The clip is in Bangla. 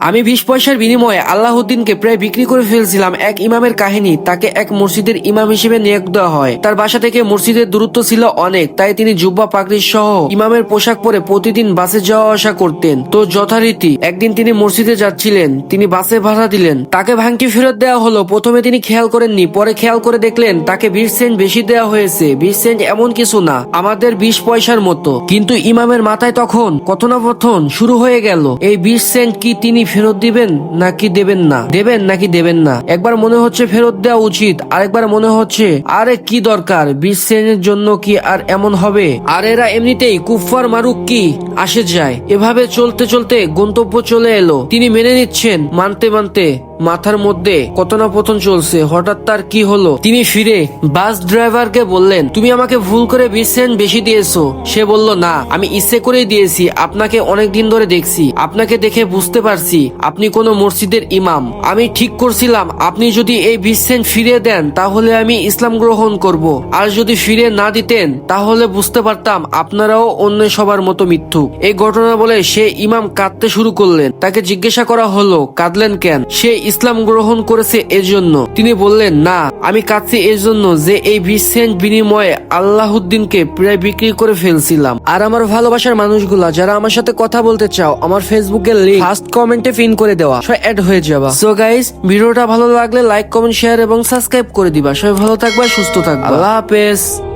আমি 20 পয়সার বিনিময়ে আল্লাহউদ্দিনকে প্রায় বিক্রি করে ফেলছিলাম। এক ইমামের কাহিনী। তাকে এক মসজিদের ইমাম হিসেবে নিয়োগ দেওয়া হয়। তার বাসা থেকে মসজিদের দূরত্ব ছিল অনেক, তাই তিনি জুব্বা পাগড়ি সহ ইমামের পোশাক পরে প্রতিদিন বাসে যাওয়া আসা করতেন। তো যথারীতি একদিন তিনি মসজিদে যাচ্ছিলেন, তিনি বাসে ভাড়া দিলেন, তাকে ভাঙটি ফেরত দেওয়া হলো। প্রথমে তিনি খেয়াল করেননি, পরে খেয়াল করে দেখলেন তাকে 20 সেন্ট বেশি দেওয়া হয়েছে। 20 সেন্ট এমন কিছু না, আমাদের 20 পয়সার মতো। কিন্তু ইমামের মাথায় তখন কথোপকথন শুরু হয়ে গেল, এই 20 সেন্ট কি তিনি ফেরত দিবেন নাকি দেবেন না, দেবেন নাকি দেবেন না। একবার মনে হচ্ছে ফেরত দেওয়া উচিত, আরেকবার মনে হচ্ছে আরে কি দরকার, 20 সেন্টের জন্য কি আর এমন হবে, আর এরা এমনিতেই কুফফার মারুক কি আসে যায়। এভাবে চলতে চলতে গন্তব্য চলে এলো। তিনি মেনে নিচ্ছেন, মানতে মানতে মাথার মধ্যে কথোপকথন চলছে। হঠাৎ তার কি হলো, তিনি ফিরে বাস ড্রাইভারকে বললেন, তুমি আমাকে ভুল করে 20 সেন্ট বেশি দিয়েছো। সে বলল, না, আমি ইচ্ছে করেই দিয়েছি। আপনাকে অনেক দিন ধরে দেখছি, আপনাকে দেখে বুঝতে পারছি আপনি কোনো মসজিদের ইমাম। আমি ঠিক করছিলাম আপনি যদি এই 20 সেন্ট ফিরিয়ে দেন তাহলে আমি ইসলাম গ্রহণ করব, আর যদি ফিরে না দিতেন তাহলে বুঝতে পারতাম আপনারাও অন্য সবার মতো মিথ্যুক। এই ঘটনা বলে সে ইমাম কাঁদতে শুরু করলেন। তাকে জিজ্ঞাসা করা হলো, কাঁদলেন কেন? সে ইসলাম গ্রহণ করেছে এজন্য। তিনি বললেন, না, আমি কাঁদছি এজন্য যে এই 20 সেন্ট বিনিময়ে আল্লাহউদ্দিনকে প্রায় বিক্রি করে ফেলছিলাম। আর আমার ভালোবাসার মানুষগুলা যারা আমার সাথে কথা বলতে চাও, আমার ফেসবুকের লিংক ফার্স্ট কমেন্টে পিন করে দেওয়া, সবাই অ্যাড হয়ে যাবা। সো গাইস, ভিডিওটা ভালো লাগলে লাইক, কমেন্ট, শেয়ার এবং সাবস্ক্রাইব করে দিবা। সবাই ভালো থাকবা, সুস্থ থাকবা। আল্লাহ হাফেজ।